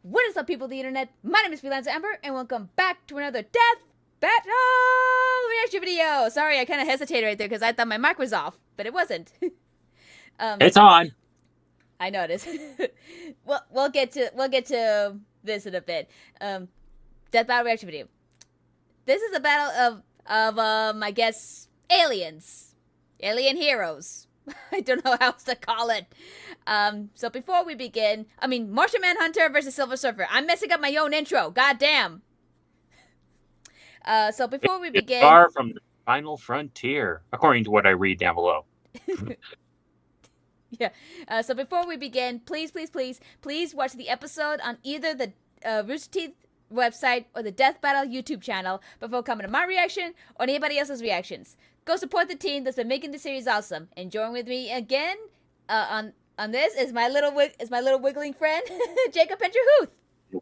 What is up, people of the internet? My name is Freelancer Ember, and welcome back to another Death Battle reaction video. Sorry, I kind of hesitated right there because I thought my mic was off, but it wasn't. It's on. I noticed. we'll get to this in a bit. Death Battle reaction video. This is a battle of I guess aliens, alien heroes. I don't know how else to call it. So before we begin, Martian Manhunter versus Silver Surfer. I'm messing up my own intro. Goddamn. So before we begin, Far from the final frontier, according to what I read down below. Yeah. So before we begin, please watch the episode on either the Rooster Teeth website or the Death Battle YouTube channel before coming to my reaction or anybody else's reactions. Go support the team that's been making the series awesome. And join with me again on this is my little wiggling friend Jacob Penderhuth.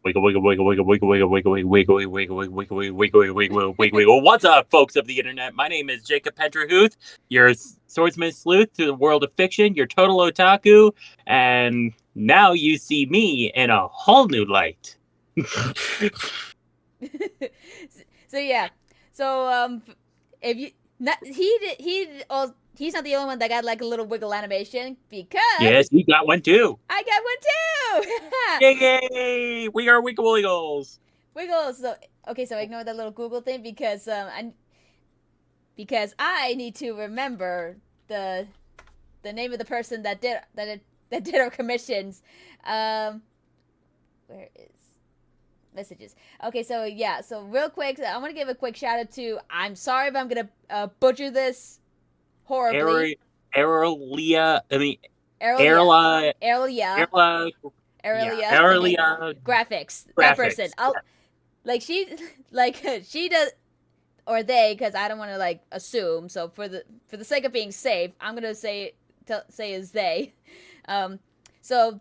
Wiggle, wiggle, wiggle, wiggle, wiggle, wiggle, wiggle, wiggle, wiggle, wiggle, wiggle, wiggle, wiggle, wiggle, wiggle. What's up, folks of the internet? My name is Jacob Penderhuth, your swordsman sleuth through the world of fiction, your total otaku, and now you see me in a whole new light. So yeah. So if you not he's not the only one that got like a little wiggle animation because Yes, you got one too. I got one too. Yay! We are Wiggle Wiggles. Wiggles. So okay, so ignore that little Google thing because I need to remember the name of the person that did our commissions. Where is messages? Okay, so yeah, so real quick, I want to give a quick shout out to. I'm sorry if I'm gonna butcher this horribly. Aerolia. Aerolia. Graphics. That person. She does, or they, because I don't want to like assume. So for the sake of being safe, I'm gonna say is they. So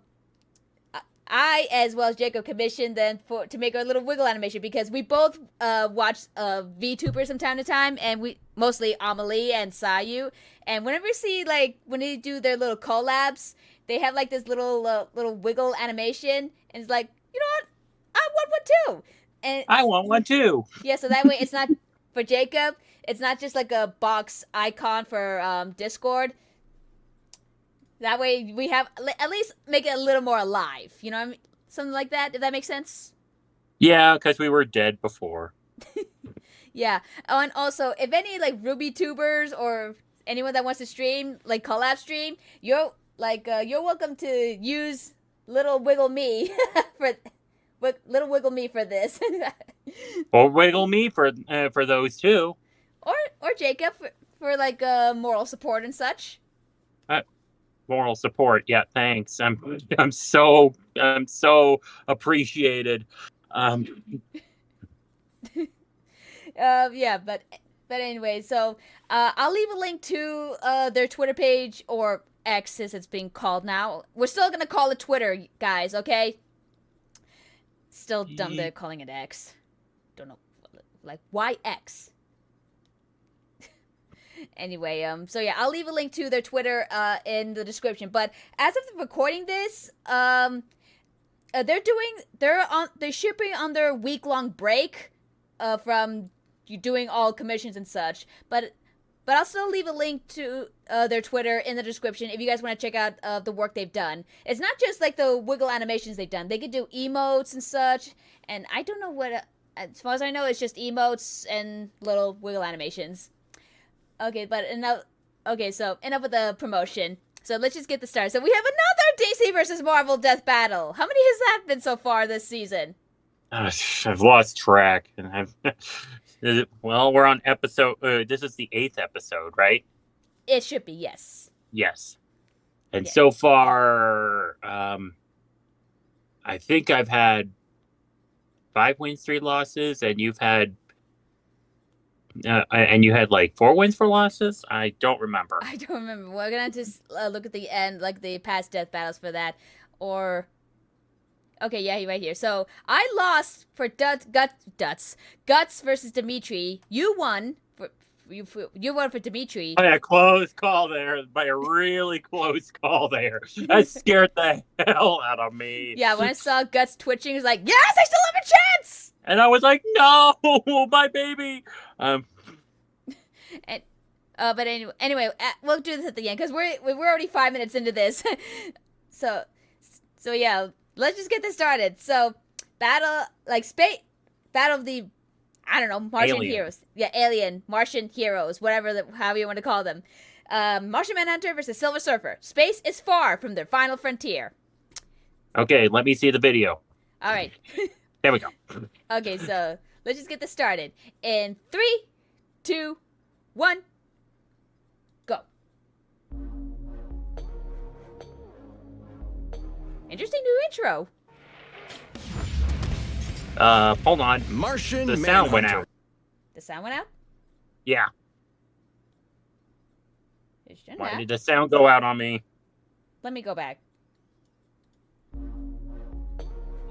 I, as well as Jacob, commissioned them to make our little wiggle animation because we both watch VTubers from time to time, and we mostly Amelie and Sayu. And whenever we see like when they do their little collabs, they have like this little wiggle animation, and it's like, you know what, I want one too. And I want one too. Yeah, so that way it's not for Jacob. It's not just like a box icon for Discord. That way we have at least make it a little more alive. You know what I mean? Something like that, if that makes sense. Yeah, because we were dead before. Yeah. Oh, and also, if any like Ruby tubers or anyone that wants to stream, like collab stream, you're welcome to use little wiggle me for this. Or wiggle me for those too. Or Jacob for like moral support and such. Moral support, yeah, thanks. I'm so appreciated. Yeah, but anyway, so I'll leave a link to their Twitter page, or X as it's being called now. We're still gonna call it Twitter, guys, okay? Still dumb they're calling it X. Don't know, like why X? Anyway, so yeah, I'll leave a link to their Twitter in the description. But as of recording this, they're shipping on their week-long break from doing all commissions and such. But I'll still leave a link to their Twitter in the description if you guys want to check out the work they've done. It's not just like the wiggle animations they've done. They could do emotes and such. And I don't know what, as far as I know, it's just emotes and little wiggle animations. Okay, so enough with the promotion. So let's just get the start. So we have another DC versus Marvel death battle. How many has that been so far this season? I've lost track, and well, we're on episode. This is the 8th episode, right? It should be, yes. Yes, and yeah. So far, I think I've had 5 wins, 3 losses, and you've had. And you had like 4 wins, 4 losses? I don't remember. We're gonna just look at the end, like the past death battles for that. Or okay, yeah, right here. So I lost for Guts versus Dimitri. You won You voted for Dimitri. Oh yeah, close call there. By a really close call there. That scared the hell out of me. Yeah, when I saw Guts twitching, I was like, yes, I still have a chance! And I was like, no, my baby. And but anyway, we'll do this at the end because we're already 5 minutes into this. so yeah, let's just get this started. So battle of the, I don't know, Martian Alien. heroes. Yeah, alien Martian heroes, however you want to call them. Martian Manhunter versus Silver Surfer. Space is far from their final frontier. Okay, let me see the video. All right. There we go. Okay, so let's just get this started. In 3, 2, 1, go. Interesting new intro. Hold on. Martian The sound went Manhunter. out. The sound went out? Yeah. It shouldn't Why have. did the sound go out on me? Let me go back.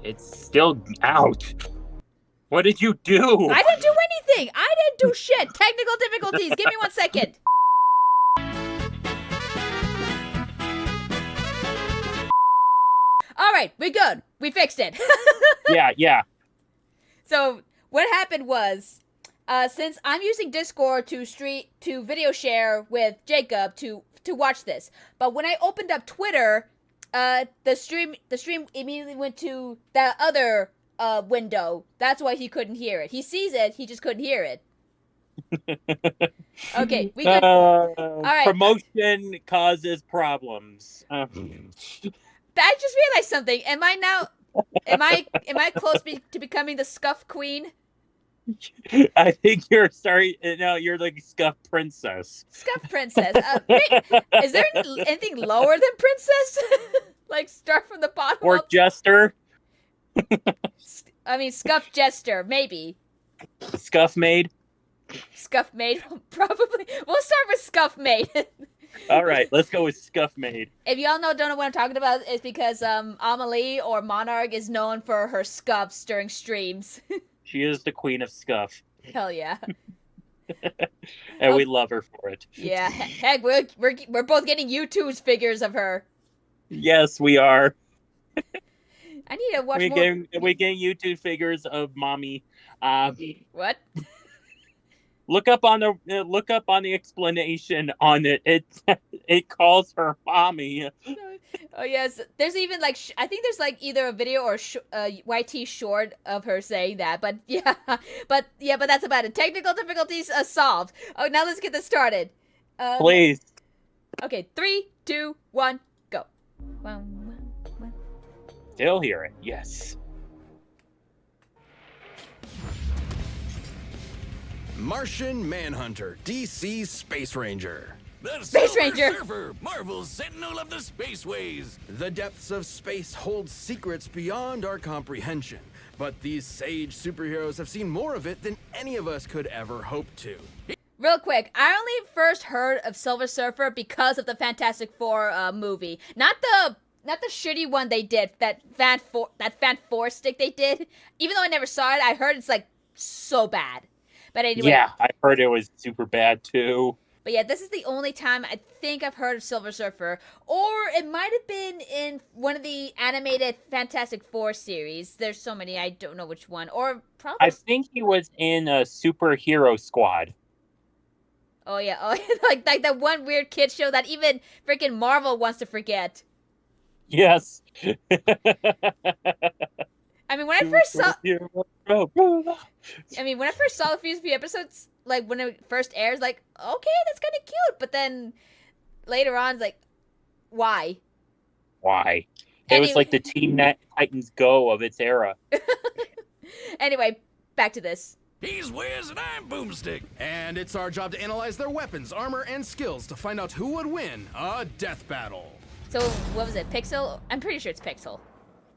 It's still out. What did you do? I didn't do anything. I didn't do shit. Technical difficulties. Give me 1 second. All right, we're good. We fixed it. Yeah. So what happened was, since I'm using Discord to video share with Jacob to watch this, but when I opened up Twitter, the stream immediately went to that other window. That's why he couldn't hear it. He sees it, he just couldn't hear it. Okay, we good. All right. Promotion causes problems. I just realized something. Am I close to becoming the Scuff Queen? I think you're sorry. No, you're like Scuff Princess. Scuff Princess. Is there anything lower than Princess? Like start from the bottom Or up? Jester. I mean, Scuff Jester, maybe. Scuff Maid. Scuff Maid, probably. We'll start with Scuff Maid. All right, let's go with Scuff Maid. If y'all don't know what I'm talking about, it's because Amelie or Monarch is known for her scuffs during streams. She is the queen of Scuff, Hell yeah. and we love her for it. Yeah, heck, we're both getting U2's figures of her. Yes, we are. I need to watch We more. getting YouTube figures of Mommy. What? Look up on the explanation on it. It calls her Mommy. Oh yes, there's even like I think there's like either a video or YT short of her saying that. But that's about it. Technical difficulties solved. Oh, now let's get this started. Please. Okay, 3, 2, 1, go. Still hear it. Yes. Martian Manhunter, DC Space Ranger. The Space Silver Ranger. Surfer, Marvel's sentinel of the spaceways. The depths of space hold secrets beyond our comprehension, but these sage superheroes have seen more of it than any of us could ever hope to. Real quick, I only first heard of Silver Surfer because of the Fantastic Four movie, not the shitty one they did, that Fan Four stick they did. Even though I never saw it, I heard it's like so bad. But anyway. Yeah, I heard it was super bad too. But yeah, this is the only time I think I've heard of Silver Surfer. Or it might have been in one of the animated Fantastic Four series. There's so many, I don't know which one. Or probably... I think he was in a superhero squad. Oh yeah, like that one weird kid show that even freaking Marvel wants to forget. Yes. I mean, when I first saw the few episodes, like when it first airs, like, okay, that's kind of cute. But then later on, it's like, why? Why? It was like the Teen Titans Go of its era. Anyway, back to this. He's Wiz and I'm Boomstick. And it's our job to analyze their weapons, armor, and skills to find out who would win a death battle. So, what was it? Pixel? I'm pretty sure it's Pixel.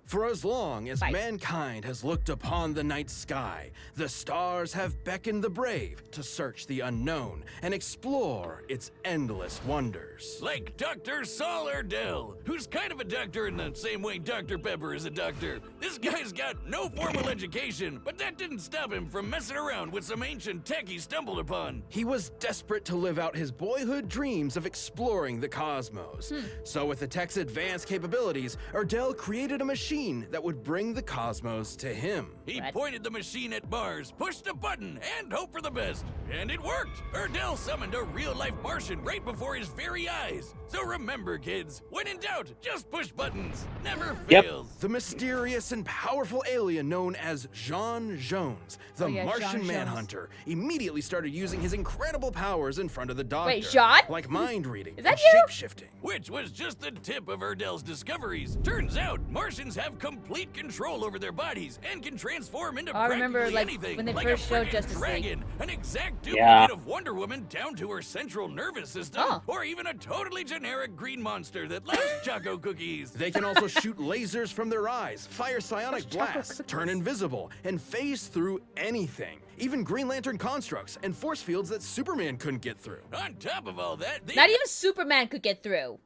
For as long as Fight. mankind has looked upon the night sky, the stars have beckoned the brave to search the unknown and explore its endless wonders. Like Dr. Saul Erdell, who's kind of a doctor in the same way Dr. Pepper is a doctor. This guy's got no formal education, but that didn't stop him from messing around with some ancient tech he stumbled upon. He was desperate to live out his boyhood dreams of exploring the cosmos. So with the tech's advanced capabilities, Erdell created a machine that would bring the cosmos to him. He What? pointed the machine at Mars, pushed a button, and hoped for the best. And it worked! Erdell summoned a real-life Martian right before his very eyes. So remember, kids, when in doubt, just push buttons. Never Yep. fails. The mysterious and powerful alien known as J'onn J'onzz, the Oh, yeah, Martian J'onn J'onzz. Manhunter, immediately started using his incredible powers in front of the doctor. Wait, J'onn? Like mind reading Is that and you? shape-shifting. Which was just the tip of Erdell's discoveries. Turns out, Martians have complete control over their bodies and can transform into I remember, practically like, anything. when they like first a showed friggin' Justice League. dragon, an exact duplicate Yeah. of Wonder Woman down to her central nervous system, Huh. or even a totally generic green monster that loves choco cookies. They can also shoot lasers from their eyes, fire psionic Chocolate blasts, cookies. turn invisible, and phase through anything. Even Green Lantern constructs and force fields that Superman couldn't get through. On top of all that, they Not even Superman could get through.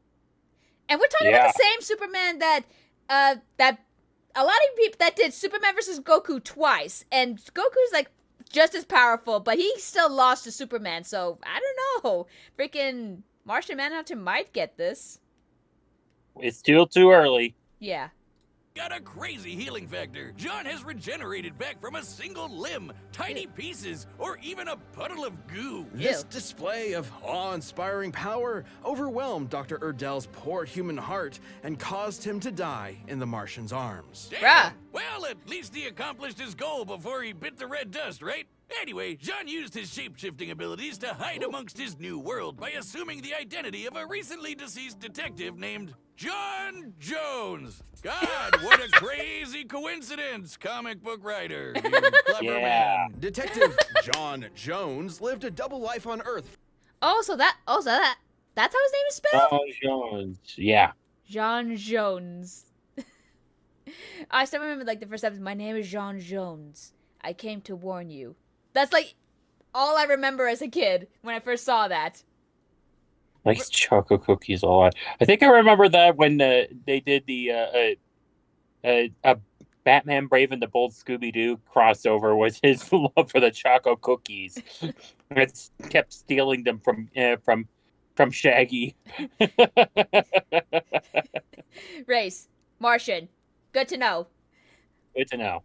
And we're talking about the same Superman that a lot of people that did Superman versus Goku twice, and Goku's like just as powerful, but he still lost to Superman. So I don't know. Freaking Martian Manhunter might get this. It's still too early. Yeah. got a crazy healing factor. John has regenerated back from a single limb, tiny pieces, or even a puddle of goo. This Ew. display of awe-inspiring power overwhelmed Dr. Erdell's poor human heart and caused him to die in the Martian's arms. Damn. Bruh. Well, at least he accomplished his goal before he bit the red dust, right? Anyway, John used his shape-shifting abilities to hide amongst his new world by assuming the identity of a recently deceased detective named John Jones. God, what a crazy coincidence, comic book writer. You clever Yeah. man. Detective John Jones lived a double life on Earth. That's how his name is spelled? John Jones. Yeah. John Jones. I still remember like the first episode. My name is John Jones. I came to warn you. That's like all I remember as a kid when I first saw that. Likes chocolate cookies a lot. I think I remember that when they did the Batman Brave and the Bold Scooby-Doo crossover was his love for the choco cookies. It kept stealing them from Shaggy. Race. Martian. Good to know. Good to know.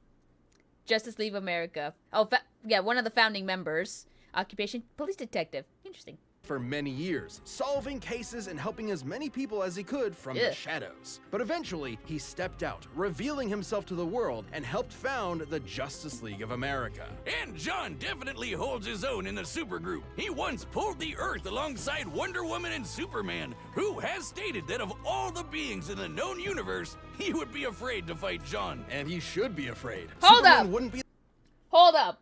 Justice League of America. Oh, yeah, one of the founding members. Occupation, police detective. Interesting. For many years, solving cases and helping as many people as he could from the Ugh. shadows. But eventually, he stepped out, revealing himself to the world, and helped found the Justice League of America. And John definitely holds his own in the supergroup. He once pulled the Earth alongside Wonder Woman and Superman, who has stated that of all the beings in the known universe, he would be afraid to fight John. And he should be afraid. Hold Superman up. wouldn't be Hold up.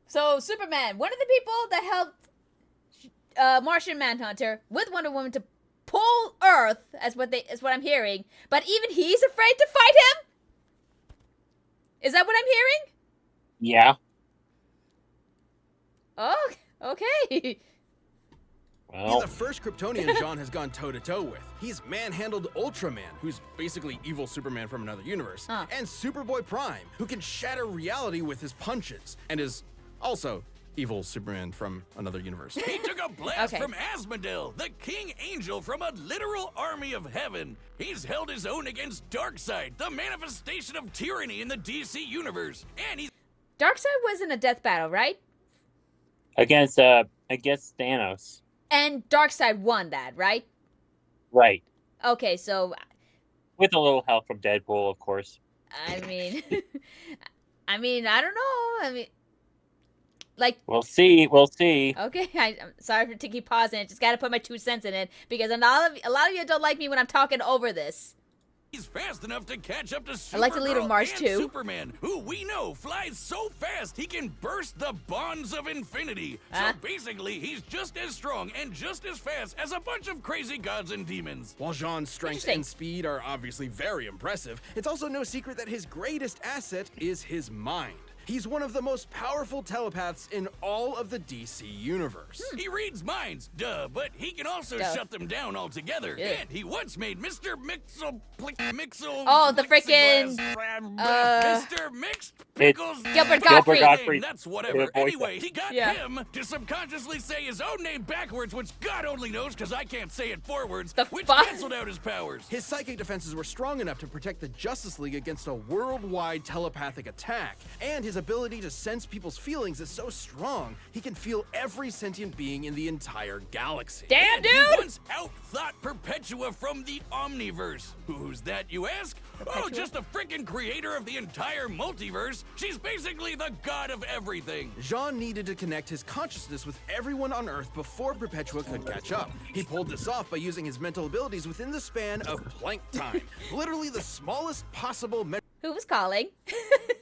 So, Superman, one of the people that helped Martian Manhunter with Wonder Woman to pull Earth, as what I'm hearing, but even he's afraid to fight him? Is that what I'm hearing? Yeah. Oh, okay. He's Well, the first Kryptonian John has gone toe-to-toe with. He's manhandled Ultraman, who's basically evil Superman from another universe, Huh. and Superboy Prime, who can shatter reality with his punches, and is also evil Superman from another universe. He took a blast Okay. from Asmodel, the king angel from a literal army of heaven. He's held his own against Darkseid, the manifestation of tyranny in the DC universe. And he's Darkseid was in a death battle, right? against Thanos. And Darkseid won that, right? Right. Okay, so, With a little help from Deadpool, of course. I mean, I don't know. Like, We'll see. We'll see. okay, I'm sorry for taking pause and I just gotta put my 2 cents in it because a lot of you don't like me when I'm talking over this. He's fast enough to catch up to Supergirl I like the leader of Mars, and too. Superman, who we know flies so fast he can burst the bonds of infinity. So basically, he's just as strong and just as fast as a bunch of crazy gods and demons. While Jean's strength Interesting. and speed are obviously very impressive, it's also no secret that his greatest asset is his mind. He's one of the most powerful telepaths in all of the DC universe. He reads minds, duh, but he can also shut them down altogether. Yeah. And he once made Mr. Mixel... Oh, the frickin', Mr. Mixed Pickles... Gilbert Gottfried. Gottfried. That's whatever. Yeah, voice Anyway, he got Yeah. him to subconsciously say his own name backwards, which God only knows because I can't say it forwards, The which fuck? canceled out his powers. His psychic defenses were strong enough to protect the Justice League against a worldwide telepathic attack, and his ability to sense people's feelings is so strong, he can feel every sentient being in the entire galaxy. Damn, And he dude! once outthought Perpetua from the Omniverse. Who's that, you ask? Oh, just a freaking creator of the entire multiverse. She's basically the god of everything. Jean needed to connect his consciousness with everyone on Earth before Perpetua could catch up. He pulled this off by using his mental abilities within the span of Planck time. Literally the smallest possible Who was calling?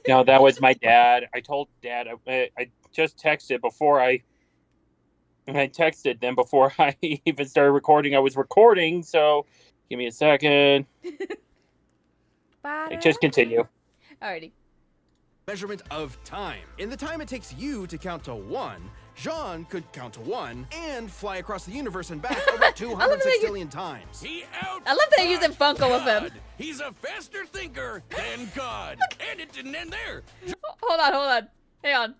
No, that was my dad. I told Dad. I just texted before I texted them before I even started recording. I was recording, so give me a second. Just continue. Alrighty. measurement of time. In the time it takes you to count to 1, Jean could count to 1 and fly across the universe and back over 200 sextillion times. He out. I love that they're using Funko with him. He's a faster thinker than God. And it didn't end there. Hold on. Hang on.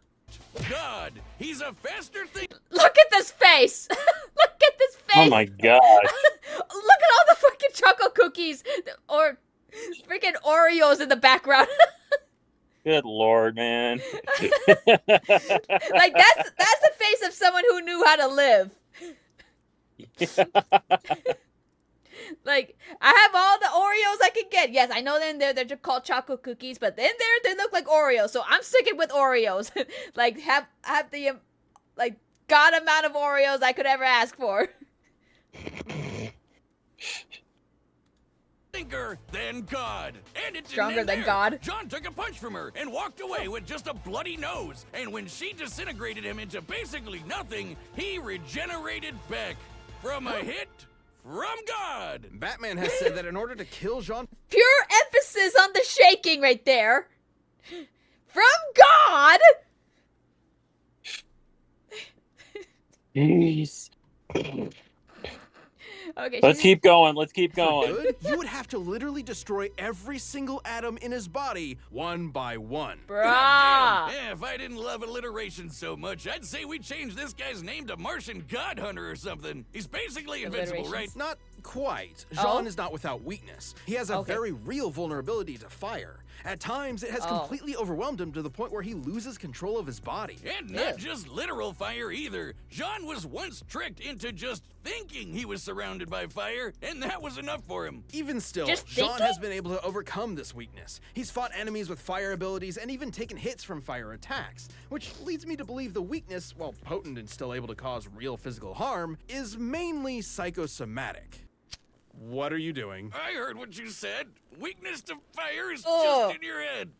God, he's a faster thinker. Look at this face. Look at this face. Oh my god. Look at all the fucking chocolate cookies or freaking Oreos in the background. Good lord, man. Like that's the face of someone who knew how to live. Like, I have all the Oreos I can get. Yes, I know they're just called chocolate cookies, but then they look like Oreos, so I'm sticking with Oreos. Like, have the like god amount of Oreos I could ever ask for. Thinker than God. And it Stronger than God. John took a punch from her and walked away with just a bloody nose. And when she disintegrated him into basically nothing, he regenerated back from a hit from God. Batman has said that in order to kill Jean Pure emphasis on the shaking right there. From God. Jeez. Okay. Let's keep going. good, you would have to literally destroy every single atom in his body one by one. Bruh. Yeah, if I didn't love alliteration so much, I'd say we change this guy's name to Martian God Hunter or something. He's basically invincible, right? Not quite. Jean Oh. is not without weakness. He has a Okay. very real vulnerability to fire. At times, it has completely overwhelmed him to the point where he loses control of his body. And not just literal fire either. John was once tricked into just thinking he was surrounded by fire, and that was enough for him. Even still, Just Jean thinking? has been able to overcome this weakness. He's fought enemies with fire abilities and even taken hits from fire attacks, which leads me to believe the weakness, while potent and still able to cause real physical harm, is mainly psychosomatic. What are you doing? I heard what you said. Weakness to fire is Oh. just in your head.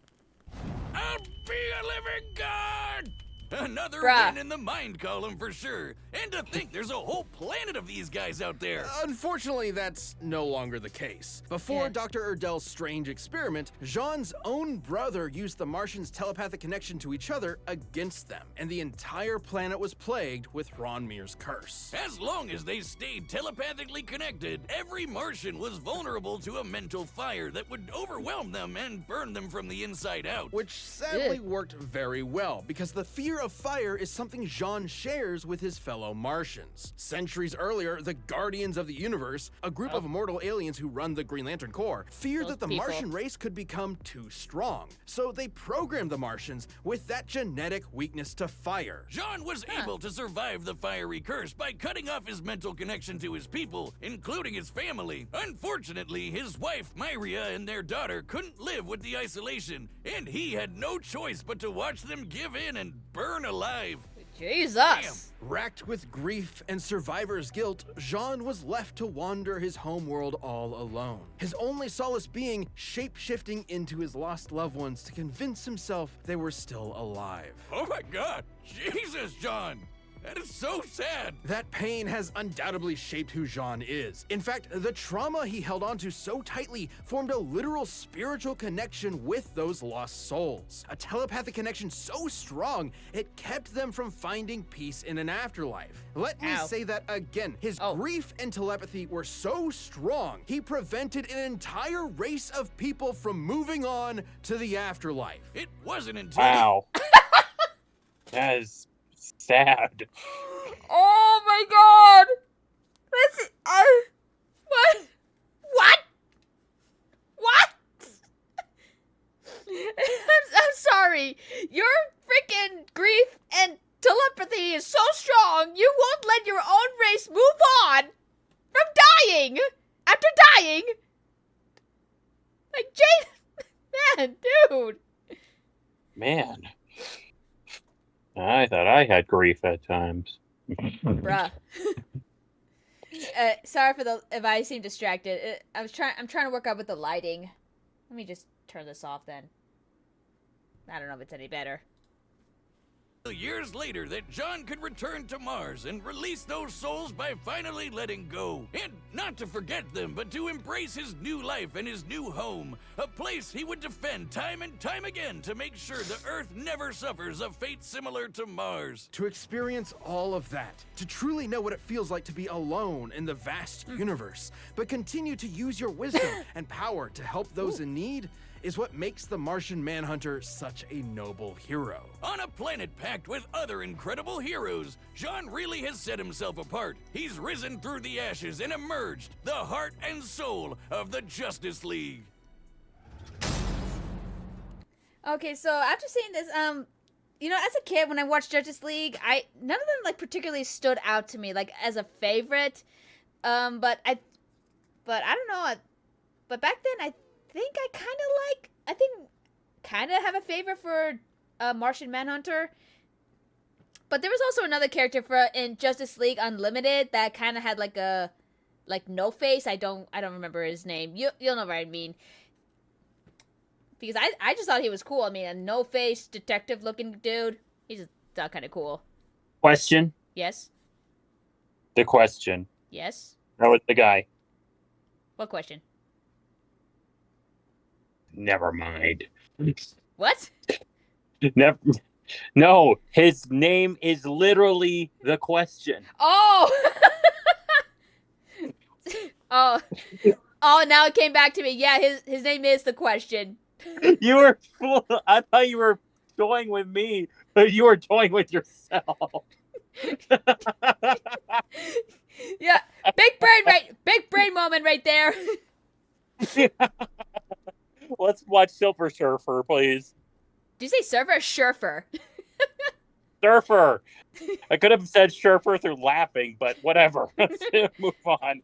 I'll be a living god! Another Bruh. win in the mind column for sure. And to think there's a whole planet of these guys out there. Unfortunately, that's no longer the case. Before Yeah. Dr. Erdel's strange experiment, Jean's own brother used the Martians' telepathic connection to each other against them, and the entire planet was plagued with Ronmir's curse. As long as they stayed telepathically connected, every Martian was vulnerable to a mental fire that would overwhelm them and burn them from the inside out. Which sadly worked very well, because the fear of fire is something Jean shares with his fellow Martians. Centuries earlier, the Guardians of the Universe, a group of immortal aliens who run the Green Lantern Corps, feared Those that the people. Martian race could become too strong. So they programmed the Martians with that genetic weakness to fire. John was able to survive the fiery curse by cutting off his mental connection to his people, including his family. Unfortunately, his wife, Myria, and their daughter couldn't live with the isolation, and he had no choice but to watch them give in and burn alive. Jesus. Racked with grief and survivor's guilt, Jean was left to wander his homeworld all alone. His only solace being shape-shifting into his lost loved ones to convince himself they were still alive. Oh my god! Jesus, John! That is so sad! That pain has undoubtedly shaped who Jean is. In fact, the trauma he held onto so tightly formed a literal spiritual connection with those lost souls. A telepathic connection so strong, it kept them from finding peace in an afterlife. Let me say that again. His grief and telepathy were so strong, he prevented an entire race of people from moving on to the afterlife. It wasn't until... Wow. That is sad. Oh my god! That's what? What? What? I'm sorry. Your freaking grief and telepathy is so strong, you won't let your own race move on from dying after dying. Like, man, dude. Man. I thought I had grief at times. Bruh. Sorry for if I seem distracted. I'm trying to work out with the lighting. Let me just turn this off then. I don't know if it's any better. Years later that John could return to Mars and release those souls by finally letting go. And not to forget them, but to embrace his new life and his new home. A place he would defend time and time again to make sure the Earth never suffers a fate similar to Mars. To experience all of that, to truly know what it feels like to be alone in the vast universe, but continue to use your wisdom and power to help those in need, is what makes the Martian Manhunter such a noble hero. On a planet packed with other incredible heroes, Jean really has set himself apart. He's risen through the ashes and emerged, the heart and soul of the Justice League. Okay, so after seeing this, you know, as a kid when I watched Justice League, none of them like particularly stood out to me like as a favorite. But I don't know. But back then, I kind of have a favor for Martian Manhunter. But there was also another character in Justice League Unlimited that kind of had like no face. I don't remember his name. You'll know what I mean. Because I just thought he was cool. I mean, a no face detective looking dude. He just thought kind of cool. Question? Yes. The question. Yes. That was the guy. What question? Never mind. What? Never. No, his name is literally the question. Oh! Oh. Oh, now it came back to me. Yeah, his name is the question. You were full. I thought you were toying with me, but you were toying with yourself. Yeah, big brain moment right there. Let's watch Silver Surfer, please. Did you say surfer or surfer? Surfer. I could have said surfer through laughing, but whatever. Let's move on.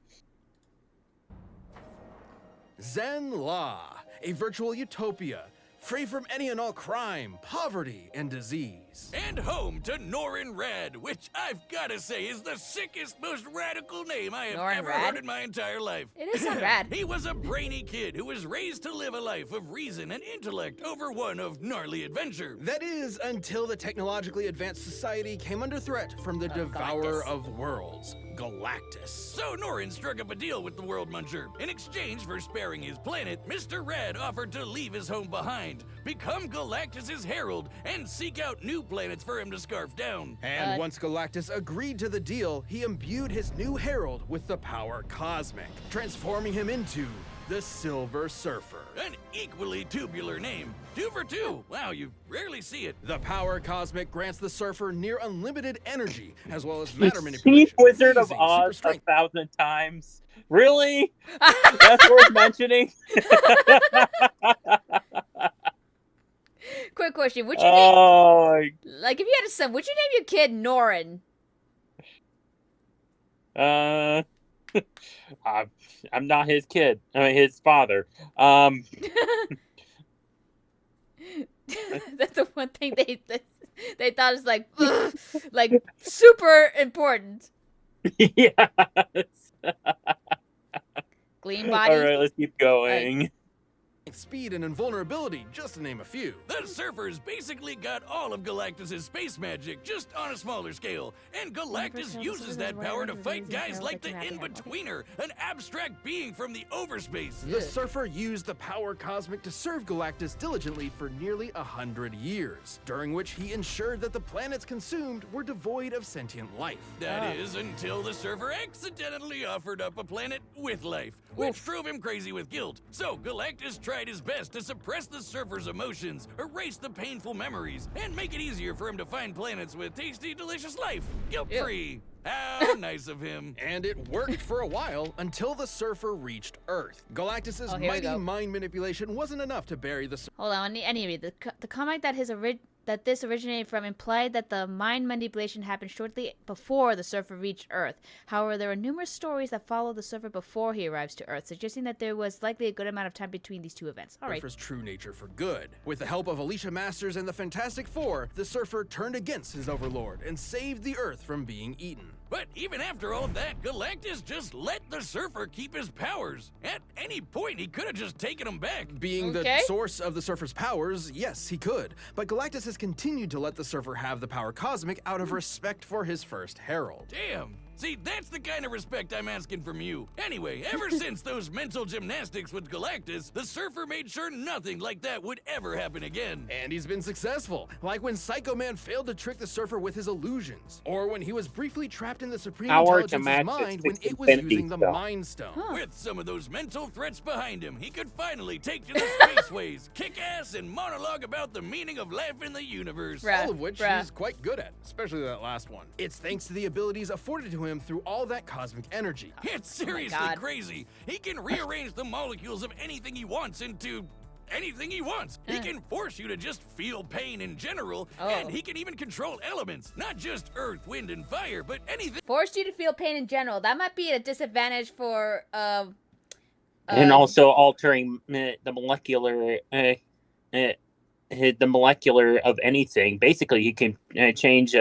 Zen La, a virtual utopia, free from any and all crime, poverty, and disease. And home to Norrin Rad, which I've gotta say is the sickest, most radical name I have Norrin ever Rad? heard in my entire life. It is not rad. He was a brainy kid who was raised to live a life of reason and intellect over one of gnarly adventure. That is, until the technologically advanced society came under threat from the devourer Galactus. of worlds, Galactus. So Norrin struck up a deal with the World Muncher. In exchange for sparing his planet, Mr. Rad offered to leave his home behind, become Galactus's herald, and seek out new planets for him to scarf down. And once Galactus agreed to the deal, he imbued his new herald with the power cosmic, transforming him into the Silver Surfer. An equally tubular name. 2 for 2. Wow, you rarely see it. The power cosmic grants the Surfer near unlimited energy, as well as You've matter seen manipulation. Wizard of freezing, Oz super 1,000 times. Really? That's worth mentioning? Quick question: would you name, Oh, like if you had a son, would you name your kid Norrin? I'm not his kid. I mean, his father. That's the one thing They thought it's like, ugh, like super important. Yes. Gleam body. All right, let's keep going. speed, and invulnerability, just to name a few. The Surfers basically got all of Galactus' space magic, just on a smaller scale. And Galactus uses that power to fight guys like the In-Betweener, an abstract being from the overspace. The Surfer used the power cosmic to serve Galactus diligently for nearly 100 years, during which he ensured that the planets consumed were devoid of sentient life. That is, until the Surfer accidentally offered up a planet with life, which drove him crazy with guilt. So Galactus tried his best to suppress the Surfer's emotions, erase the painful memories, and make it easier for him to find planets with tasty, delicious life, guilt-free. How nice of him. And it worked for a while until the Surfer reached Earth. Galactus's mighty mind manipulation wasn't enough to bury the Surfer. Hold on, I need to read. The comic that this originated from implied that the mind manipulation happened shortly before the Surfer reached Earth. However, there are numerous stories that follow the Surfer before he arrives to Earth, suggesting that there was likely a good amount of time between these two events. All right. Surfer's true nature for good. With the help of Alicia Masters and the Fantastic Four, the Surfer turned against his overlord and saved the Earth from being eaten. But even after all of that, Galactus just let the Surfer keep his powers. At any point, he could have just taken them back. Being the source of the Surfer's powers, yes, he could. But Galactus has continued to let the Surfer have the power cosmic out of respect for his first herald. Damn. See, that's the kind of respect I'm asking from you. Anyway, ever since those mental gymnastics with Galactus, the Surfer made sure nothing like that would ever happen again. And he's been successful, like when Psycho Man failed to trick the Surfer with his illusions, or when he was briefly trapped in the Supreme Intelligence's mind when it was using the Mind Stone. With some of those mental threats behind him, he could finally take to the spaceways, kick ass, and monologue about the meaning of life in the universe. All of which he's quite good at, especially that last one. It's thanks to the abilities afforded to him through all that cosmic energy. It's seriously crazy. He can rearrange the molecules of anything he wants into anything he wants. He can force you to just feel pain in general, and he can even control elements, not just earth, wind, and fire, but anything. Forced you to feel pain in general. That might be a disadvantage for and also altering the molecular of anything. Basically, he can change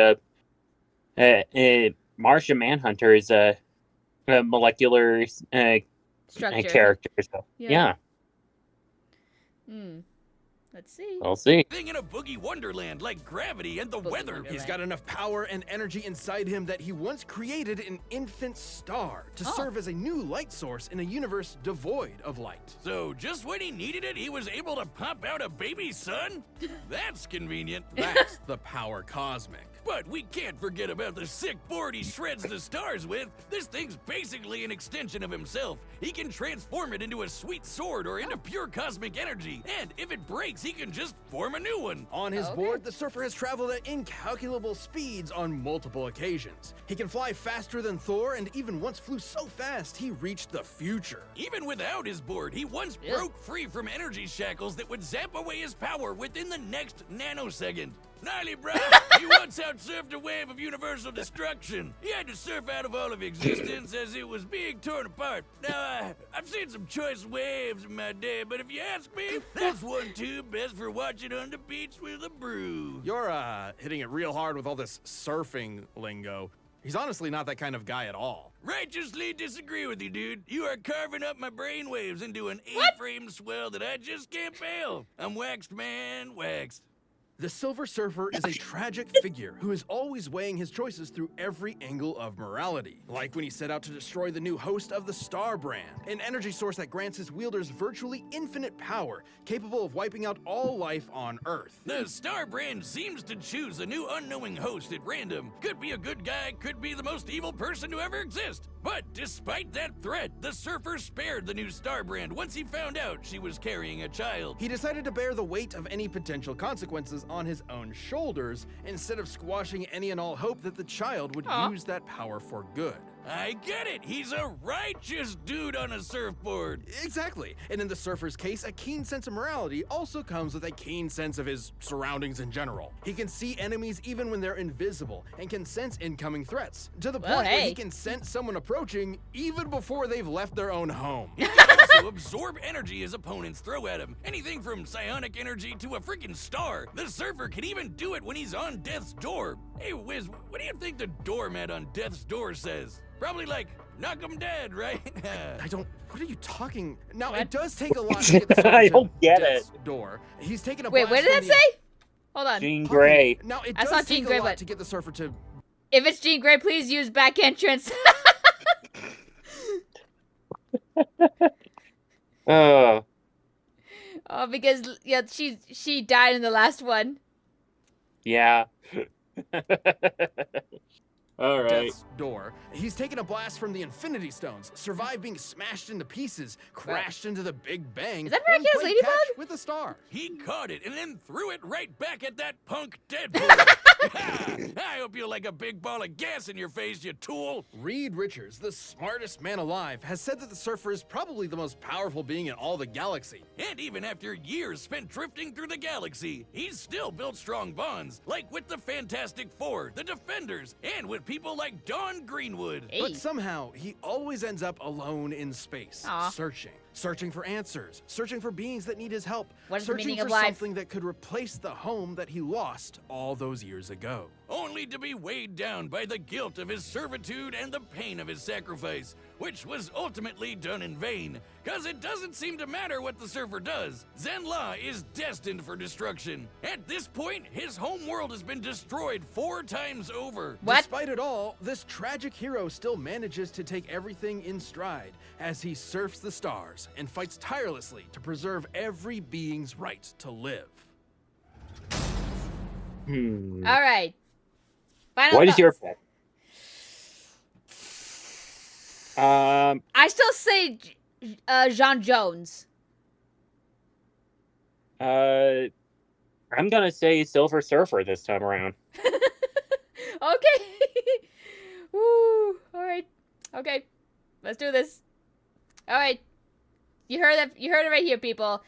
Martian Manhunter is a molecular character. So, yeah. Let's see. We'll see. Thing in a boogie wonderland like gravity and the weather. Wonderland. He's got enough power and energy inside him that he once created an infant star to serve as a new light source in a universe devoid of light. So just when he needed it, he was able to pop out a baby sun? That's convenient. That's the power cosmic. But we can't forget about the sick board he shreds the stars with. This thing's basically an extension of himself. He can transform it into a sweet sword or into pure cosmic energy. And if it breaks, he can just form a new one. On his board, the Surfer has traveled at incalculable speeds on multiple occasions. He can fly faster than Thor, and even once flew so fast he reached the future. Even without his board, he once broke free from energy shackles that would zap away his power within the next nanosecond. Gnarly, bro. He once outsurfed a wave of universal destruction. He had to surf out of all of existence as it was being torn apart. Now, I've seen some choice waves in my day, but if you ask me, that's one too best for watching on the beach with a brew. You're, hitting it real hard with all this surfing lingo. He's honestly not that kind of guy at all. Righteously disagree with you, dude. You are carving up my brainwaves into an A-frame swell that I just can't fail. I'm waxed, man, waxed. The Silver Surfer is a tragic figure who is always weighing his choices through every angle of morality. Like when he set out to destroy the new host of the Star Brand, an energy source that grants his wielders virtually infinite power, capable of wiping out all life on Earth. The Star Brand seems to choose a new unknowing host at random. Could be a good guy, could be the most evil person to ever exist. But despite that threat, the Surfer spared the new Star Brand once he found out she was carrying a child. He decided to bear the weight of any potential consequences on his own shoulders, instead of squashing any and all hope that the child would use that power for good. I get it. He's a righteous dude on a surfboard. Exactly. And in the surfer's case, a keen sense of morality also comes with a keen sense of his surroundings in general. He can see enemies even when they're invisible and can sense incoming threats, to the point where he can sense someone approaching even before they've left their own home. He can also absorb energy his opponents throw at him. Anything from psionic energy to a freaking star. The surfer can even do it when he's on death's door. Hey, Wiz, what do you think the doormat on death's door says? Probably like, knock 'em dead, right? What are you talking? Now, it does take a lot to get the surfer I to don't get death's it. door. He's taking a Wait, blast what did from that say? Hold on. Jean Grey. Now, it I does saw take Jean a Grey, lot but- to get the surfer to... If it's Jean Grey, please use back entrance. Oh. Oh, because yeah, she died in the last one. Yeah. All right. Death's door. He's taken a blast from the Infinity Stones, survived being smashed into pieces, crashed into the Big Bang, Is that and Miraculous played Ladybug? catch with a star. He caught it and then threw it right back at that punk Deadpool. I hope you like a big ball of gas in your face, you tool. Reed Richards, the smartest man alive, has said that the surfer is probably the most powerful being in all the galaxy. And even after years spent drifting through the galaxy, he's still built strong bonds, like with the Fantastic Four, the Defenders, and with people like Dawn Greenwood. Hey. But somehow, he always ends up alone in space, Aw. searching for answers, searching for beings that need his help, What is the searching meaning for of life? something that could replace the home that he lost all those years ago. Only to be weighed down by the guilt of his servitude and the pain of his sacrifice, which was ultimately done in vain. Cause it doesn't seem to matter what the surfer does. Zenla is destined for destruction. At this point, his home world has been destroyed 4 times over. What? Despite it all, this tragic hero still manages to take everything in stride as he surfs the stars and fights tirelessly to preserve every being's right to live. All right. Final What is thoughts. your pick? I still say Jean Jones. I'm gonna say Silver Surfer this time around. Okay. Woo. All right. Okay. Let's do this. All right. You heard that? You heard it right here, people.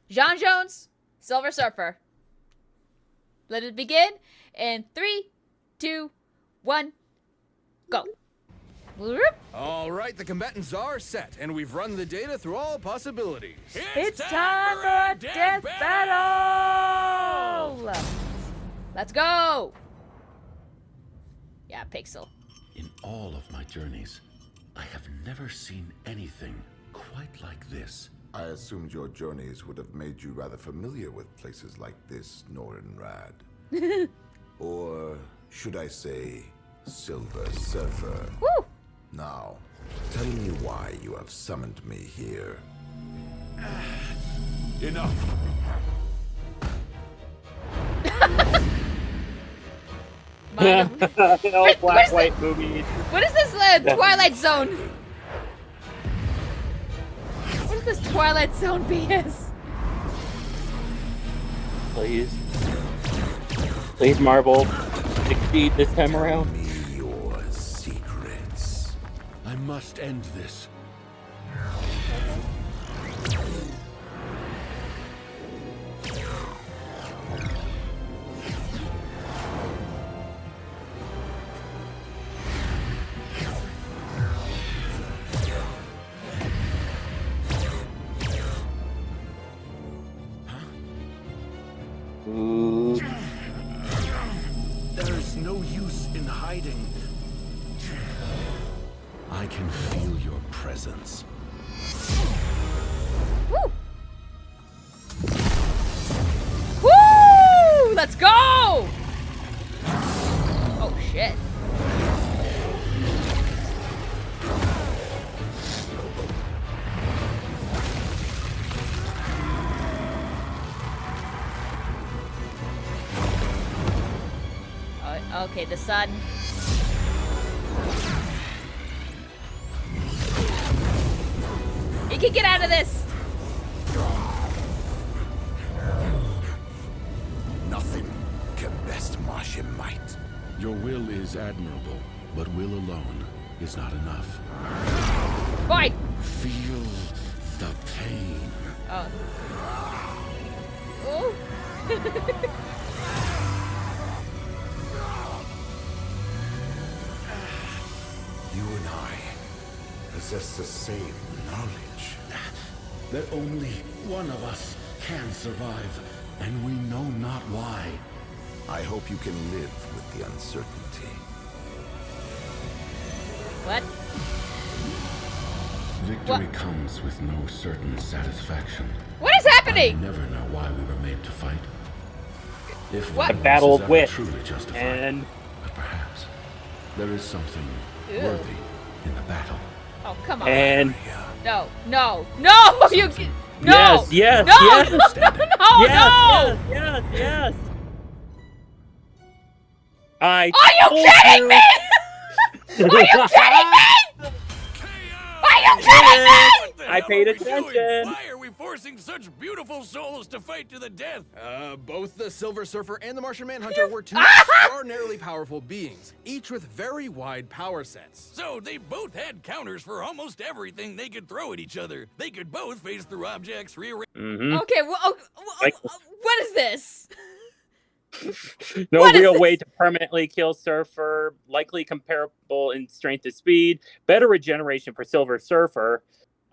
Jean Jones, Silver Surfer. Let it begin in 3, 2, 1, go. Whoop. All right, the combatants are set, and we've run the data through all possibilities. It's time for a death battle! Let's go! Yeah, Pixel. In all of my journeys, I have never seen anything quite like this. I assumed your journeys would have made you rather familiar with places like this, Norrin Rad. Or should I say, Silver Surfer. Woo! Now, tell me why you have summoned me here. Enough! No black is white movies. What is this Twilight Zone? What is this Twilight Zone BS? Please, Marvel, succeed this time around. Me your secrets. I must end this. Ooh. There is no use in hiding. I can feel your presence. Woo! Woo! Let's go! Oh shit. Oh, okay, the sun. You can get out of this! Nothing can best Martian might. Your will is admirable, but will alone is not enough. Fight! Feel the pain. Oh. Oh. You and I possess the same knowledge. That only one of us can survive, and we know not why. I hope you can live with the uncertainty. What? Victory comes with no certain satisfaction. What is I happening? never know why we were made to fight. If What? The violence battle is of ever wit. truly justified, And but perhaps there is something Ew. worthy in the battle. Oh, come on. and No, no, no! You Something. no! yes, no! yes, No, yes, no! yes, yes. I Are you kidding me? Are you kidding me? Are you kidding me? What the I hell paid are we doing? attention. Why are we forcing such beautiful souls to fight to the death? Both the Silver Surfer and the Martian Manhunter were two extraordinarily powerful beings, each with very wide power sets. So they both had counters for almost everything they could throw at each other. They could both phase through objects, rearrange. Mhm. Okay, well, Like- what is this? No What is real this? way to permanently kill Surfer, likely comparable in strength to speed, better regeneration for Silver Surfer.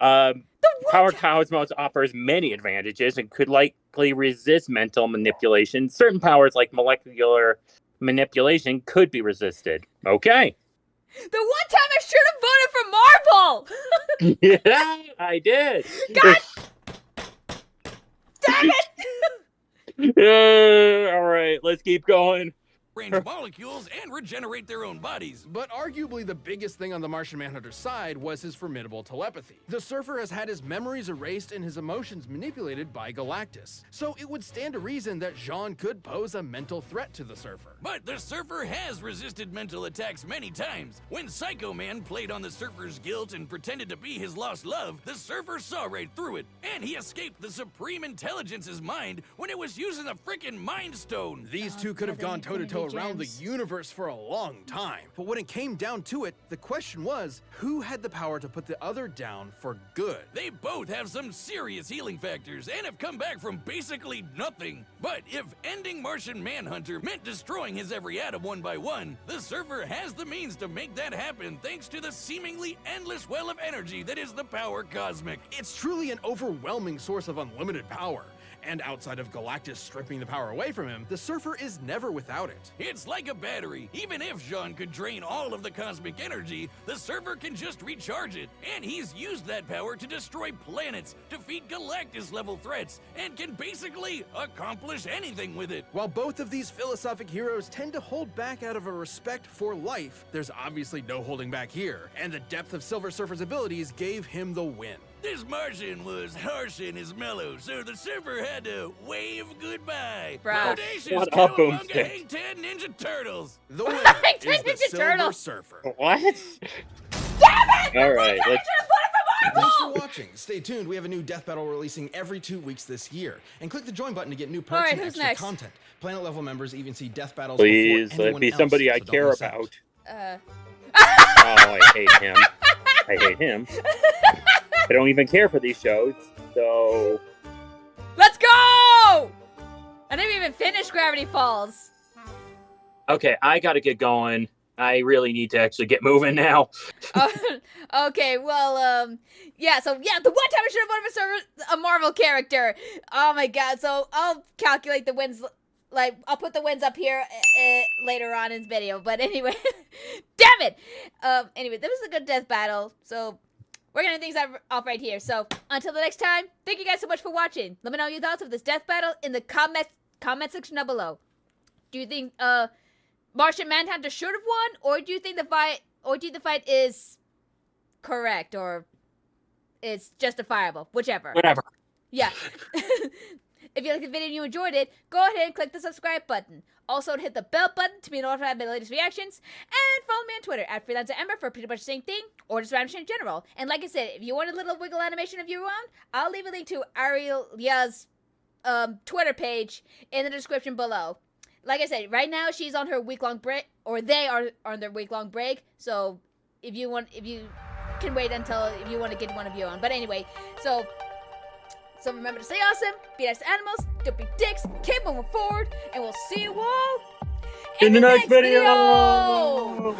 Power Cosmos offers many advantages and could likely resist mental manipulation. Certain powers like molecular manipulation could be resisted. Okay. The one time I should have voted for Marvel! Yeah, I did. God damn it! All right, let's keep going. molecules and regenerate their own bodies. But arguably the biggest thing on the Martian Manhunter's side was his formidable telepathy. The Surfer has had his memories erased and his emotions manipulated by Galactus. So it would stand to reason that Jean could pose a mental threat to the Surfer. But the Surfer has resisted mental attacks many times. When Psycho Man played on the Surfer's guilt and pretended to be his lost love, the Surfer saw right through it, and he escaped the Supreme Intelligence's mind when it was using the frickin' Mind Stone. These two could have yeah, the gone toe-to-toe Infinity around the Gems. universe for a long time. But when it came down to it, the question was, who had the power to put the other down for good? They both have some serious healing factors and have come back from basically nothing. But if ending Martian Manhunter meant destroying his every atom one by one, the Surfer has the means to make that happen thanks to the seemingly endless well of energy that is the power cosmic. It's truly an overwhelming source of unlimited power. And outside of Galactus stripping the power away from him, the Surfer is never without it. It's like a battery. Even if Jean could drain all of the cosmic energy, the Surfer can just recharge it. And he's used that power to destroy planets, defeat Galactus-level threats, and can basically accomplish anything with it. While both of these philosophic heroes tend to hold back out of a respect for life, there's obviously no holding back here, and the depth of Silver Surfer's abilities gave him the win. This Martian was harsh in his mellow, so the Surfer had to wave goodbye. Bruh. Bodacious Shut up, Cowabunga Boomstick. Hang Ten Ninja Turtles. The winner Thank is the Ninja Silver Turtle. Surfer. What? Damn it! All right, let's. Thanks for watching. Stay tuned. We have a new death battle releasing every 2 weeks this year. And click the join button to get new perks Alright, and who's extra next? content. Planet level members even see death battles Please, before let anyone it be else, somebody I so don't care miss out. about. Oh, I hate him. I hate him. I don't even care for these shows, so. Let's go! I didn't even finish Gravity Falls. Okay, I gotta get going. I really need to actually get moving now. Okay, well, yeah, so, yeah, the one time I should have voted for a Marvel character. Oh my god, so I'll calculate the wins, like, I'll put the wins up here later on in this video, but anyway, damn it! Anyway, that was a good death battle, so we're gonna end things off right here. So, until the next time, thank you guys so much for watching. Let me know your thoughts of this death battle in the comment section down below. Do you think, Martian Manhunter should have won, or do you think the fight is correct, or it's justifiable? Whichever. Whatever. Yeah. If you liked the video and you enjoyed it, go ahead and click the subscribe button. Also, hit the bell button to be notified by the latest reactions, and follow me on Twitter at FreelancerEmber for pretty much the same thing, or just random shit in general. And like I said, if you want a little wiggle animation of you around, I'll leave a link to Ariel's Twitter page in the description below. Like I said, right now she's on her week-long break, or they are on their week-long break, so if you can wait until if you want to get one of your own. But anyway, so remember to stay awesome, be nice to animals, don't be dicks, keep moving forward, and we'll see you all In the next video!